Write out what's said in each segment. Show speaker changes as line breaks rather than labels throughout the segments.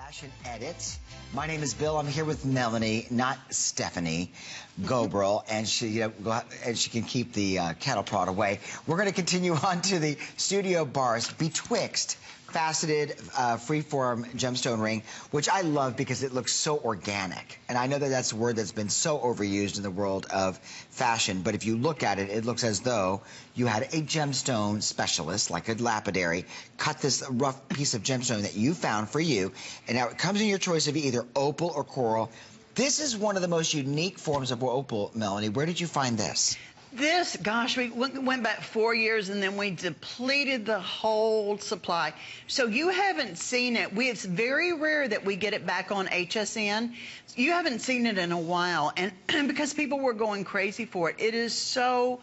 Fashion Edit. My name is Bill. I'm here with Melanie, not Stephanie Gobrel, and she can keep the cattle prod away. We're going to continue on to the studio Barse Betwixt faceted freeform gemstone ring, which I love because it looks so organic. And I know that that's a word that's been so overused in the world of fashion, but if you look at it, it looks as though you had a gemstone specialist, like a lapidary, cut this rough piece of gemstone that you found for you, and now it comes in your choice of either opal or coral. This is one of the most unique forms of opal, Melanie. Where did you find this?
This, gosh, we went back 4 years and then we depleted the whole supply. So you haven't seen it. It's very rare that we get it back on HSN. You haven't seen it in a while, and because people were going crazy for it. It is so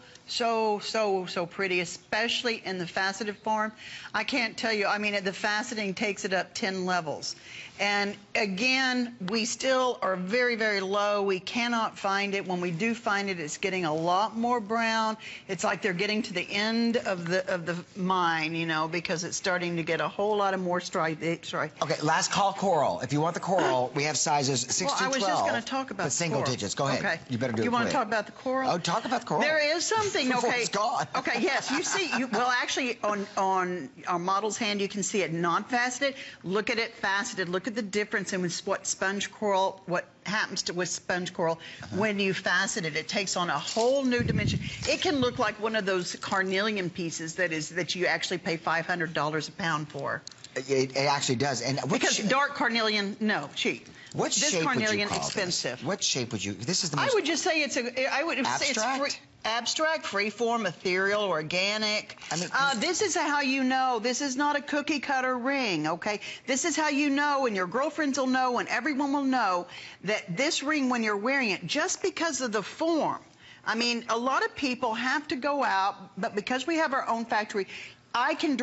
pretty, especially in the faceted form. I can't tell you, I mean, the faceting takes it up 10 levels. And again, we still are very, very low. We cannot find it. When we do find it, it's getting a lot more brown. It's like they're getting to the end of the mine, you know, because it's starting to get a whole lot of more stripe.
Okay, last call coral. If you want the coral, we have sizes 6 to 12.
I was just going to talk about the
single
coral.
digits. Go ahead.
Okay.
You better do it.
You want to talk about the coral?
Oh, talk about the coral.
There is something.
Before
Okay.
it's gone.
Okay. Yes. You see. Well, actually, on our model's hand, you can see it not faceted. Look at it faceted. Look at the difference in what sponge coral. What happens with sponge coral when you facet it? It takes on a whole new dimension. It can look like one of those carnelian pieces that you actually pay $500 a pound for.
It actually does. And
because dark carnelian, no, cheap.
What
this
shape
carnelian
would you call
expensive.
This? What shape would you? This is the most.
I would just say it's I would say
abstract?
it's abstract, freeform, ethereal, organic. I mean, this is how you know. This is not a cookie cutter ring, okay? This is how you know, and your girlfriends will know, and everyone will know that this ring, when you're wearing it, just because of the form. I mean, a lot of people have to go out, but because we have our own factory, we can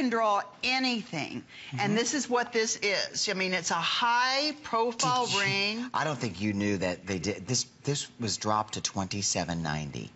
draw anything. And this is what this is. I mean, it's a high profile ring.
I don't think you knew that they did. This was dropped to $27.90.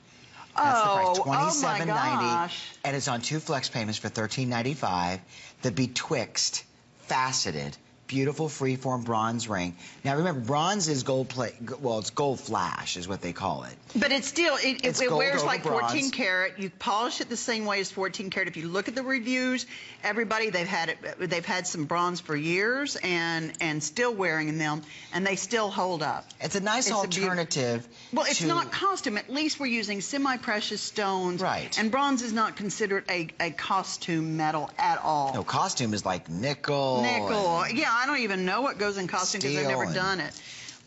That's
the price, $27.90.
Oh my gosh.
And it's on 2 flex payments for $13.95. The Betwixt faceted beautiful freeform bronze ring. Now remember, bronze is gold plate. Well, it's gold flash is what they call it.
But it's still, it wears like 14
bronze.
karat. You polish it the same way as 14 karat. If you look at the reviews, everybody, they've had some bronze for years and still wearing them, and they still hold up.
It's a nice alternative.
Well, it's not costume. At least we're using semi-precious stones.
Right.
And bronze is not considered a costume metal at all.
No, costume is like nickel.
Nickel. Yeah, I don't even know what goes in costume because I've never done it.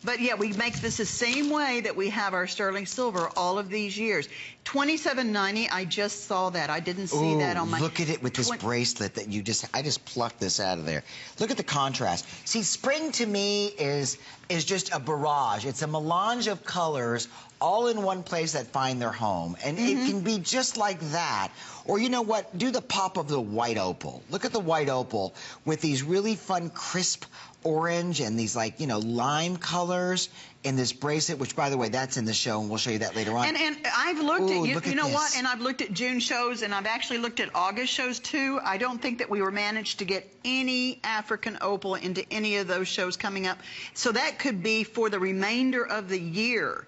But yeah, we make this the same way that we have our sterling silver all of these years. $27.90. I just saw that. I didn't see that on my.
Look at it with this bracelet that I just plucked this out of there. Look at the contrast. See, spring to me is just a barrage. It's a melange of colors all in one place that find their home. And it can be just like that. Or you know what? Do the pop of the white opal. Look at the white opal with these really fun, crisp orange and these, like, you know, lime colors in this bracelet, which, by the way, that's in the show, and we'll show you that later on.
And I've looked at, you know what, and I've looked at June shows, and I've actually looked at August shows, too. I don't think that we were managed to get any African opal into any of those shows coming up. So that could be for the remainder of the year.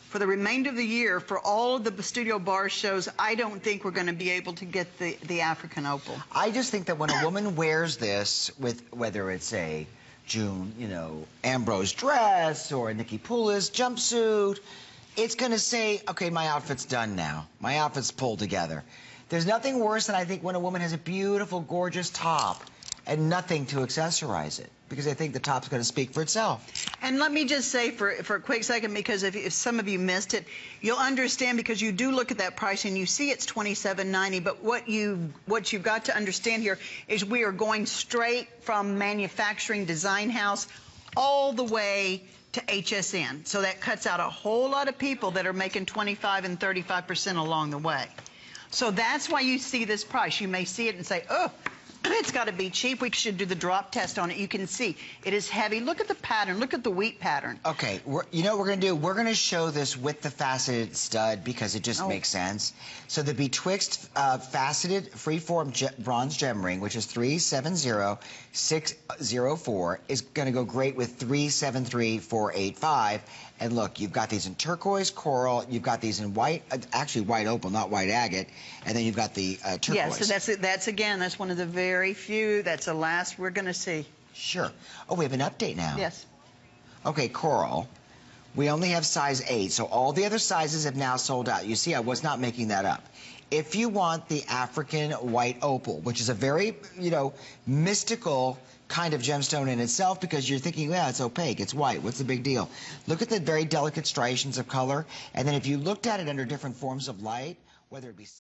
For the remainder of the year, for all of the studio bar shows, I don't think we're going to be able to get the African opal.
I just think that when a woman wears this, with whether it's a June, you know, Ambrose dress or a Nikki Poulos jumpsuit, it's going to say, okay, my outfit's done now. My outfit's pulled together. There's nothing worse than, I think, when a woman has a beautiful, gorgeous top and nothing to accessorize it, because I think the top's going to speak for itself. And
let me just say for a quick second, because if some of you missed it, you'll understand, because you do look at that price and you see it's $27.90, but what you've got to understand here is we are going straight from manufacturing design house all the way to HSN. So that cuts out a whole lot of people that are making 25 and 35% along the way. So that's why you see this price. You may see it and say, oh, It's got to be cheap. We should do the drop test on it. You can see it is heavy. Look at the pattern. Look at the wheat pattern.
Okay, you know what we're going to do? We're going to show this with the faceted stud because it just makes sense. So the Betwixt faceted freeform bronze gem ring, which is 370604, is going to go great with 373485. And look, you've got these in turquoise, coral, you've got these in white, actually white opal, not white agate, and then you've got the turquoise.
Yeah, so that's one of the very few. That's the last we're going to see.
Sure. Oh, we have an update now.
Yes.
Okay, coral. We only have size 8, so all the other sizes have now sold out. You see, I was not making that up. If you want the African white opal, which is a very, mystical kind of gemstone in itself, because you're thinking, well, it's opaque, it's white, what's the big deal? Look at the very delicate striations of color, and then if you looked at it under different forms of light, whether it be